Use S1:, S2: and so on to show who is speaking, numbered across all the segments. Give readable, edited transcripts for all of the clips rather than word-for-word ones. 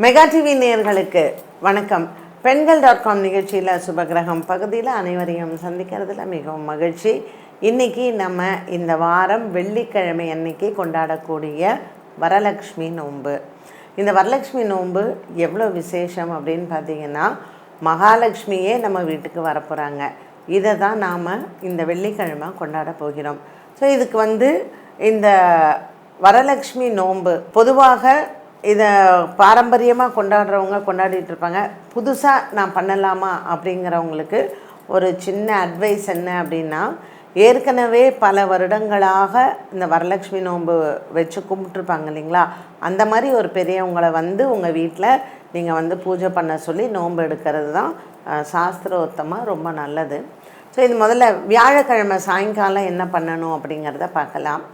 S1: Mega TV நேயர்களுக்கு வணக்கம். பெண்கள்.com நிகழ்ச்சியில் சுபகிரகம் பகுதியில் அனைவரையும் சந்திக்கிறதுல மிகவும் மகிழ்ச்சி. இன்றைக்கி நம்ம இந்த வாரம் வெள்ளிக்கிழமை அன்னைக்கு கொண்டாடக்கூடிய வரலட்சுமி நோன்பு. இந்த வரலட்சுமி நோன்பு எவ்வளோ விசேஷம் அப்படின்னு பார்த்திங்கன்னா, மகாலட்சுமியே நம்ம வீட்டுக்கு வரப்போகிறாங்க. இதை தான் நாம் இந்த வெள்ளிக்கிழமை கொண்டாட போகிறோம். ஸோ இதுக்கு இந்த வரலட்சுமி நோன்பு பொதுவாக இதை பாரம்பரியமாக கொண்டாடுறவங்க கொண்டாடிட்டு இருப்பாங்க. புதுசாக நான் பண்ணலாமா அப்படிங்கிறவங்களுக்கு ஒரு சின்ன அட்வைஸ் என்ன அப்படின்னா, ஏற்கனவே பல வருடங்களாக இந்த வரலட்சுமி நோன்பு வச்சு கும்பிட்ருப்பாங்க இல்லைங்களா, அந்த மாதிரி ஒரு பெரியவங்களை உங்கள் வீட்டில் நீங்கள் பூஜை பண்ண சொல்லி நோன்பு எடுக்கிறது தான் சாஸ்திரோத்தமாக ரொம்ப நல்லது. ஸோ இது முதல்ல வியாழக்கிழமை சாயங்காலம் என்ன பண்ணணும் அப்படிங்கிறத பார்க்கலாம்.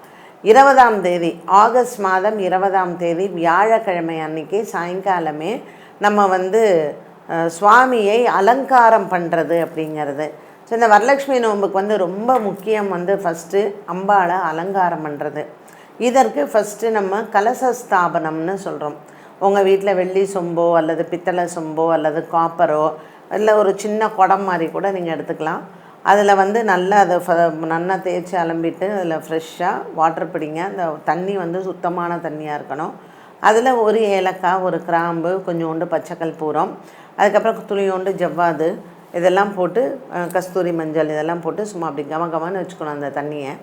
S1: 20ஆம் தேதி ஆகஸ்ட் மாதம் 20ஆம் தேதி வியாழக்கிழமை அன்னைக்கு சாயங்காலமே நம்ம சுவாமியை அலங்காரம் பண்ணுறது அப்படிங்கிறது. ஸோ இந்த வரலட்சுமி நோன்புக்கு ரொம்ப முக்கியம் ஃபஸ்ட்டு அம்பாளை அலங்காரம் பண்ணுறது. இதற்கு ஃபஸ்ட்டு நம்ம கலச ஸ்தாபனம்னு சொல்கிறோம். உங்கள் வீட்டில் வெள்ளி சொம்போ அல்லது பித்தளை சொம்போ அல்லது காப்பரோ இல்லை ஒரு சின்ன குடம் மாதிரி கூட நீங்கள் எடுத்துக்கலாம். அதில் நல்லா அதை நல்லா தேய்ச்சி அலம்பிட்டு அதில் ஃப்ரெஷ்ஷாக வாட்டர் பிடிங்க. அந்த தண்ணி சுத்தமான தண்ணியாக இருக்கணும். அதில் ஒரு ஏலக்காய், ஒரு கிராம்பு, கொஞ்சோண்டு பச்சைக்கற்பூரம், அதுக்கப்புறம் துளியோண்டு ஜவ்வாது இதெல்லாம் போட்டு கஸ்தூரி மஞ்சள் இதெல்லாம் போட்டு சும்மா அப்படி கமகமான்னு வச்சுக்கணும் அந்த தண்ணியை.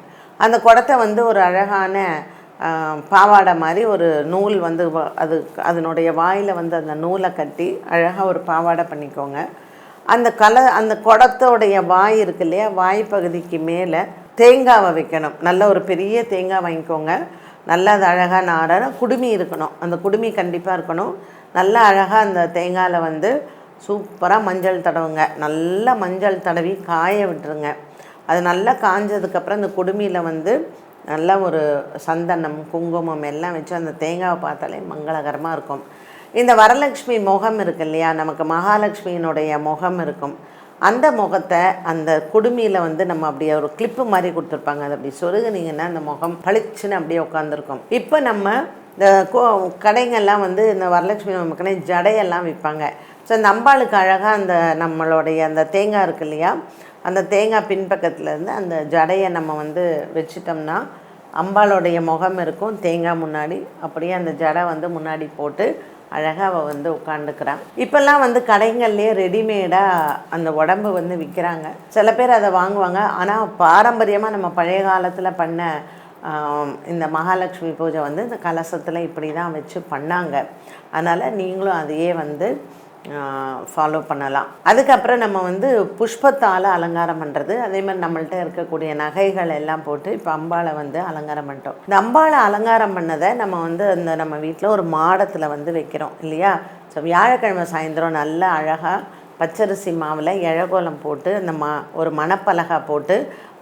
S1: அந்த குடத்தை ஒரு அழகான பாவாடை மாதிரி ஒரு நூல் அதனுடைய வாயில் அந்த நூலை கட்டி அழகாக ஒரு பாவாடை பண்ணிக்கோங்க. அந்த குடத்தோடைய வாய் இருக்கு இல்லையா, வாய் பகுதிக்கு மேலே தேங்காவை வைக்கணும். நல்ல ஒரு பெரிய தேங்காய் வாங்கிக்கோங்க. நல்லா அது அழகாக நார குடுமி இருக்கணும். அந்த குடுமி கண்டிப்பாக இருக்கணும். நல்லா அழகாக அந்த தேங்காயில் சூப்பராக மஞ்சள் தடவுங்க. நல்லா மஞ்சள் தடவி காய விட்டுருங்க. அது நல்லா காஞ்சதுக்கப்புறம் அந்த குடுமியில் நல்லா ஒரு சந்தனம், குங்குமம் எல்லாம் வச்சு அந்த தேங்காவை பார்த்தாலே மங்களகரமாக இருக்கும். இந்த வரலட்சுமி முகம் இருக்கு இல்லையா, நமக்கு மகாலட்சுமியினுடைய முகம் இருக்கும். அந்த முகத்தை அந்த குடுமியில் நம்ம அப்படியே ஒரு கிளிப்பு மாதிரி கொடுத்துருப்பாங்க. அது அப்படி சொருகுனீங்கன்னா அந்த முகம் பளிச்சுன்னு அப்படியே உட்காந்துருக்கும். இப்போ நம்ம இந்த கடைங்கள்லாம் இந்த வரலட்சுமி நமக்குனே ஜடையெல்லாம் விற்பாங்க. ஸோ அந்த அம்பாளுக்கு அழகாக அந்த நம்மளுடைய அந்த தேங்காய் இருக்கு இல்லையா, அந்த தேங்காய் பின்பக்கத்துலேருந்து அந்த ஜடையை நம்ம வச்சிட்டோம்னா அம்பாளுடைய முகம் இருக்கும் தேங்காய் முன்னாடி. அப்படியே அந்த ஜடை முன்னாடி போட்டு அழகாக அவள் உட்காந்துக்கிறான். இப்போல்லாம் கடைங்கள்லேயே ரெடிமேடாக அந்த உடம்பு விற்கிறாங்க. சில பேர் அதை வாங்குவாங்க. ஆனால் பாரம்பரியமாக நம்ம பழைய காலத்தில் பண்ண இந்த மகாலட்சுமி பூஜை இந்த கலசத்தில் இப்படி தான் வச்சு பண்ணாங்க. அதனால் நீங்களும் அதையே ஃபாலோ பண்ணலாம். அதுக்கப்புறம் நம்ம புஷ்பத்தால் அலங்காரம் பண்ணுறது. அதே மாதிரி நம்மள்கிட்ட இருக்கக்கூடிய நகைகள் எல்லாம் போட்டு இப்போ அம்பாளை அலங்காரம் பண்ணிட்டோம். இந்த அம்பாளை அலங்காரம் பண்ணதை நம்ம அந்த நம்ம வீட்டில் ஒரு மாடத்தில் வைக்கிறோம் இல்லையா. ஸோ வியாழக்கிழமை சாயந்தரம் நல்லா அழகாக பச்சரிசி மாவில் இழகோலம் போட்டு அந்த ஒரு மணப்பலகா போட்டு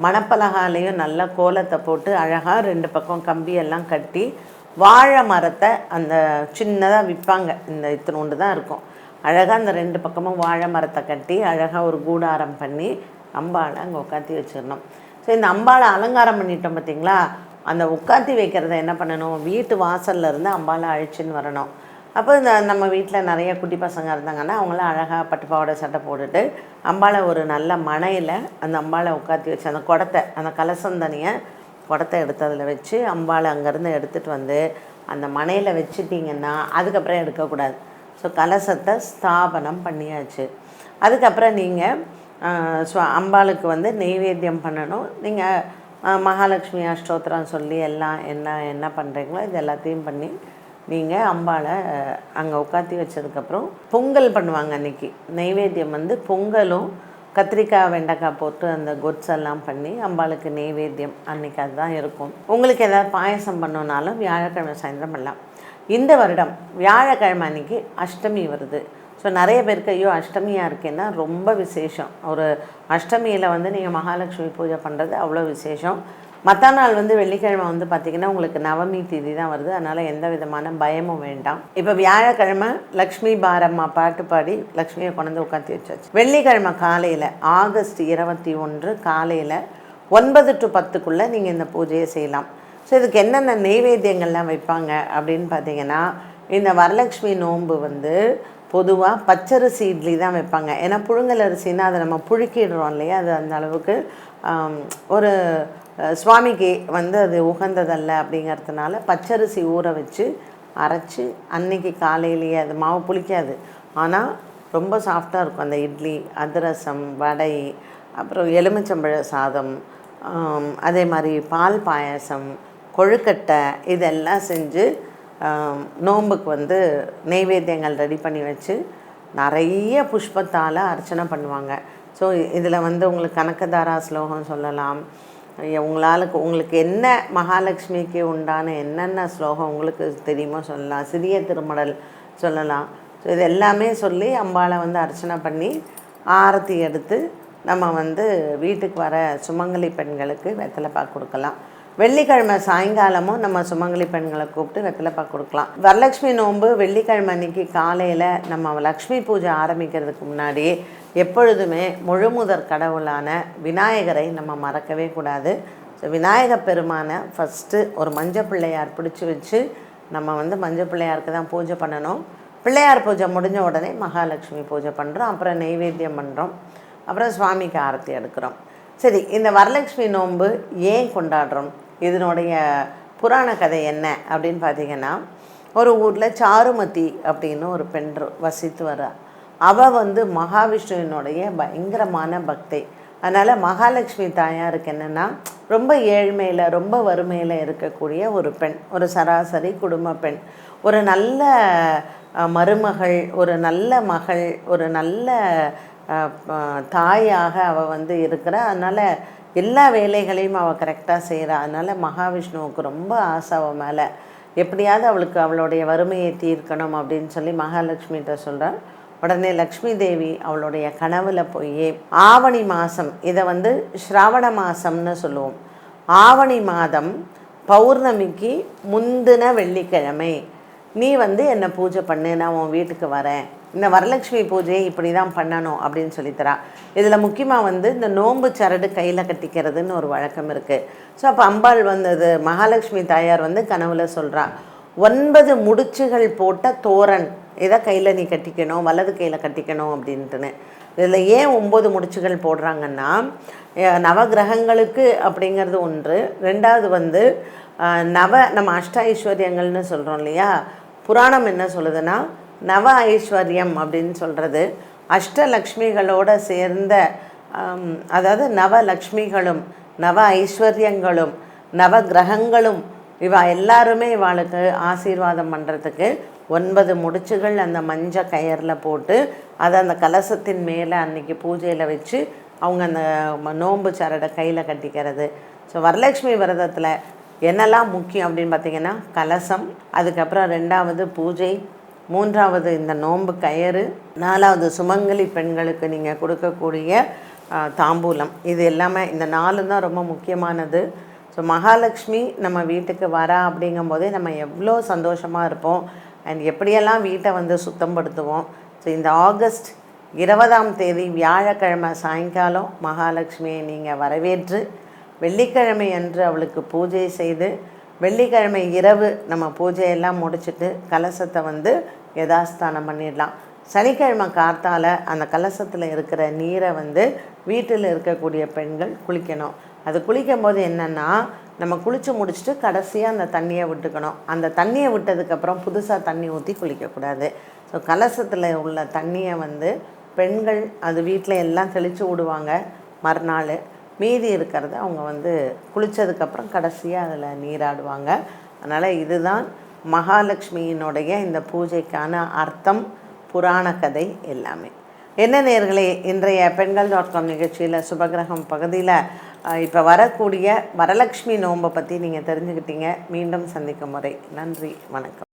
S1: மணப்பலகாலேயும் நல்லா கோலத்தை போட்டு அழகாக 2 பக்கம் கம்பியெல்லாம் கட்டி வாழை மரத்தை அந்த சின்னதாக விற்பாங்க. இந்த இத்தினோண்டு தான் இருக்கும். அழகாக அந்த 2 பக்கமும் வாழை மரத்தை கட்டி அழகாக ஒரு கூடாரம் பண்ணி அம்பாளை அங்கே உட்காத்தி வச்சிடணும். ஸோ இந்த அம்பாளை அலங்காரம் பண்ணிட்டோம் பார்த்திங்களா, அந்த உட்காத்தி வைக்கிறத என்ன பண்ணணும், வீட்டு வாசலில் இருந்து அம்பாளை அழிச்சின்னு வரணும். அப்போ இந்த நம்ம வீட்டில் நிறைய குட்டி பசங்க இருந்தாங்கன்னா அவங்களாம் அழகாக பட்டுப்பாவோட சட்டை போட்டுட்டு அம்பாளை ஒரு நல்ல மனையில் அந்த அம்பாளை உட்காத்தி வச்சு அந்த குடத்தை அந்த கலசந்தனியை குடத்தை எடுத்து அதில் வச்சு அம்பாளை அங்கேருந்து எடுத்துகிட்டு அந்த மனையில் வச்சுட்டிங்கன்னா அதுக்கப்புறம் எடுக்கக்கூடாது. ஸோ கலசத்தை ஸ்தாபனம் பண்ணியாச்சு. அதுக்கப்புறம் நீங்கள் அம்பாளுக்கு நெய்வேத்தியம் பண்ணணும். நீங்கள் மகாலட்சுமி அஷ்டோத்திரம் சொல்லி எல்லாம் என்ன பண்ணுறீங்களோ இது எல்லாத்தையும் பண்ணி நீங்கள் அம்பாளை அங்கே உட்காத்தி வச்சதுக்கப்புறம் பொங்கல் பண்ணுவாங்க. அன்றைக்கி நெய்வேத்தியம் பொங்கலும் கத்திரிக்காய் வெண்டைக்காய் போட்டு அந்த கொட்ஸ் எல்லாம் பண்ணி அம்பாளுக்கு நெய்வேத்தியம் அன்றைக்கி அதுதான் இருக்கும். உங்களுக்கு எதாவது பாயசம் பண்ணோன்னாலும் வியாழக்கிழமை சாயந்தரம் பண்ணலாம். இந்த வருடம் வியாழக்கிழமை அன்றைக்கி அஷ்டமி வருது. ஸோ நிறைய பேருக்கு ஐயோ அஷ்டமியாக இருக்கேன்னா ரொம்ப விசேஷம். ஒரு அஷ்டமியில் நீங்கள் மகாலட்சுமி பூஜை பண்ணுறது அவ்வளோ விசேஷம். மற்ற நாள் வெள்ளிக்கிழமை பார்த்திங்கன்னா உங்களுக்கு நவமி திதி தான் வருது. அதனால் எந்த விதமான பயமும் வேண்டாம். இப்போ வியாழக்கிழமை லக்ஷ்மி பாரம்மா பாட்டு பாடி லக்ஷ்மியை கொண்டு உட்காந்து வச்சாச்சு. வெள்ளிக்கிழமை காலையில் ஆகஸ்ட் 21 காலையில் 9 to 10 நீங்கள் இந்த பூஜையை செய்யலாம். ஸோ இதுக்கு என்னென்ன நெய்வேத்தியங்கள்லாம் வைப்பாங்க அப்படின்னு பார்த்தீங்கன்னா, இந்த வரலட்சுமி நோன்பு வந்து பொதுவாக பச்சரிசி இட்லி தான் வைப்பாங்க. ஏன்னா புழுங்கல் அரிசின்னா அதை நம்ம புழுக்கிடுறோம் இல்லையா, அது அந்த அளவுக்கு ஒரு சுவாமிக்கு வந்து அது உகந்ததல்ல அப்படிங்கிறதுனால பச்சரிசி ஊற வச்சு அரைச்சி அன்னைக்கு காலையிலேயே, அது மாவு புளிக்காது, ஆனால் ரொம்ப சாஃப்டாக இருக்கும் அந்த இட்லி, அதிரசம், வடை, அப்புறம் எலுமிச்சம்பழ சாதம், அதே மாதிரி பால் பாயாசம், கொழுக்கட்டை, இதெல்லாம் செஞ்சு நோன்புக்கு வந்து நெய்வேத்தியங்கள் ரெடி பண்ணி வச்சு நிறைய புஷ்பத்தால் அர்ச்சனை பண்ணுவாங்க. ஸோ இதில் வந்து உங்களுக்கு கனகதாரா ஸ்லோகம் சொல்லலாம், உங்களுக்கு என்ன மகாலட்சுமிக்கு உண்டான என்னென்ன ஸ்லோகம் உங்களுக்கு தெரியுமோ சொல்லலாம், சிறிய திருமடல் சொல்லலாம். ஸோ இது எல்லாமே சொல்லி அம்பாளை வந்து அர்ச்சனை பண்ணி ஆரத்தி எடுத்து நம்ம வந்து வீட்டுக்கு வர சுமங்கலி பெண்களுக்கு வெத்தலைப்பாக்கு கொடுக்கலாம். வெள்ளிக்கிழமை சாயங்காலமும் நம்ம சுமங்கலி பெண்களை கூப்பிட்டு வெத்தலைப்பாக்கு கொடுக்கலாம். வரலட்சுமி நோன்பு வெள்ளிக்கிழமை அன்றைக்கி காலையில் நம்ம லக்ஷ்மி பூஜை ஆரம்பிக்கிறதுக்கு முன்னாடியே எப்பொழுதுமே முழுமுதற் கடவுளான விநாயகரை நம்ம மறக்கவே கூடாது. ஸோ விநாயகர் பெருமானை ஃபஸ்ட்டு ஒரு மஞ்சள் பிள்ளையார் பிடிச்சி வச்சு நம்ம வந்து மஞ்சள் பிள்ளையாருக்கு தான் பூஜை பண்ணணும். பிள்ளையார் பூஜை முடிஞ்ச உடனே மகாலட்சுமி பூஜை பண்ணுறோம், அப்புறம் நெய்வேத்தியம் பண்ணுறோம், அப்புறம் சுவாமிக்கு ஆரத்தி எடுக்கிறோம். சரி, இந்த வரலட்சுமி நோன்பு ஏன் கொண்டாடுறோம், இதனுடைய புராண கதை என்ன அப்படின்னு பார்த்திங்கன்னா, ஒரு ஊரில் சாருமதி அப்படின்னு ஒரு பெண் வசித்து வர்றா. அவள் வந்து மகாவிஷ்ணுவினுடைய பயங்கரமான பக்தை. அதனால் மகாலட்சுமி தாயாருக்கு என்னென்னா ரொம்ப ஏழ்மையில் ரொம்ப வறுமையில் இருக்கக்கூடிய ஒரு பெண், ஒரு சராசரி குடும்ப பெண், ஒரு நல்ல மருமகள், ஒரு நல்ல மகள், ஒரு நல்ல தாயாக அவள் வந்து இருக்கிறா. அதனால் எல்லா வேலைகளையும் அவள் கரெக்டாக செய்கிறா. அதனால் மகாவிஷ்ணுவுக்கு ரொம்ப ஆசை அவள் மேலே, எப்படியாவது அவளுக்கு அவளுடைய வறுமையை தீர்க்கணும் அப்படின்னு சொல்லி மகாலட்சுமிகிட்ட சொல்கிறாள். உடனே லக்ஷ்மி தேவி அவளுடைய கனவுல போய் ஆவணி மாதம், இதை வந்து ஸ்ராவண மாதம்னு சொல்லுவோம், ஆவணி மாதம் பௌர்ணமிக்கு முந்தின வெள்ளிக்கிழமை நீ வந்து என்னை பூஜை பண்ணு, நான் உன் வீட்டுக்கு வரேன், இந்த வரலட்சுமி பூஜையை இப்படி தான் பண்ணணும் அப்படின்னு சொல்லித்தரா. இதில் முக்கியமாக வந்து இந்த நோன்பு சரடு கையில் கட்டிக்கிறதுன்னு ஒரு வழக்கம் இருக்குது. ஸோ அப்போ அம்பாள் வந்தது, மகாலட்சுமி தாயார் வந்து கனவுல சொல்கிறா, 9 முடிச்சுகள் போட்ட தோரண் இதை கையில் நீ கட்டிக்கணும், வலது கையில் கட்டிக்கணும் அப்படின்ட்டுன்னு. இதில் ஏன் 9 முடிச்சுகள் போடுறாங்கன்னா, நவகிரகங்களுக்கு அப்படிங்கிறது ஒன்று, ரெண்டாவது வந்து நம்ம அஷ்ட ஐஸ்வர்யங்கள்னு சொல்கிறோம் இல்லையா, புராணம் என்ன சொல்லுதுன்னா நவ ஐஸ்வர்யம் அப்படின்னு சொல்கிறது அஷ்டலக்ஷ்மிகளோடு சேர்ந்த, அதாவது நவலக்ஷ்மிகளும் நவ ஐஸ்வர்யங்களும் நவ கிரகங்களும் எல்லாருமே இவாளுக்கு ஆசீர்வாதம் பண்ணுறதுக்கு 9 முடிச்சுகள் அந்த மஞ்சள் கயரில் போட்டு அதை அந்த கலசத்தின் மேலே அன்றைக்கி பூஜையில் வச்சு அவங்க அந்த நோன்பு சரடை கையில் கட்டிக்கிறது. ஸோ வரலட்சுமி விரதத்தில் என்னெல்லாம் முக்கியம் அப்படின்னு பார்த்திங்கன்னா, கலசம், அதுக்கப்புறம் 2வது பூஜை, 3வது இந்த நோன்பு கயிறு, 4வது சுமங்கலி பெண்களுக்கு நீங்கள் கொடுக்கக்கூடிய தாம்பூலம். இது எல்லாமே இந்த 4 தான் ரொம்ப முக்கியமானது. ஸோ மகாலட்சுமி நம்ம வீட்டுக்கு வரா அப்படிங்கும்போதே நம்ம எவ்வளோ சந்தோஷமாக இருப்போம் அண்ட் எப்படியெல்லாம் வீட்டை வந்து சுத்தப்படுத்துவோம். ஸோ இந்த ஆகஸ்ட் 20ஆம் தேதி வியாழக்கிழமை சாயங்காலம் மகாலட்சுமியை நீங்கள் வரவேற்று வெள்ளிக்கிழமை அன்று அவளுக்கு பூஜை செய்து, வெள்ளிக்கிழமை இரவு நம்ம பூஜையெல்லாம் முடிச்சுட்டு கலசத்தை வந்து யதாஸ்தானம் பண்ணிடலாம். சனிக்கிழமை காத்தால் அந்த கலசத்தில் இருக்கிற நீரை வந்து வீட்டில் இருக்கக்கூடிய பெண்கள் குளிக்கணும். அது குளிக்கும் போது என்னென்னா, நம்ம குளித்து முடிச்சுட்டு கடைசியாக அந்த தண்ணியை விட்டுக்கணும். அந்த தண்ணியை விட்டதுக்கப்புறம் புதுசாக தண்ணி ஊற்றி குளிக்கக்கூடாது. ஸோ கலசத்தில் உள்ள தண்ணியை வந்து பெண்கள் அது வீட்டில் எல்லாம் தெளித்து விடுவாங்க. மறுநாள் மீதி இருக்கிறத அவங்க வந்து குளித்ததுக்கப்புறம் கடைசியாக அதில் நீராடுவாங்க. அதனால் இதுதான் மகாலட்சுமியினுடைய இந்த பூஜைக்கான அர்த்தம், புராண கதை எல்லாமே. என்ன நேயர்களே, இன்றைய Pengal.com நிகழ்ச்சியில் சுபகிரகம் பகுதியில் இப்போ வரக்கூடிய வரலட்சுமி நோன்பை பற்றி நீங்கள் தெரிஞ்சுக்கிட்டீங்க. மீண்டும் சந்திக்கும் முறை நன்றி, வணக்கம்.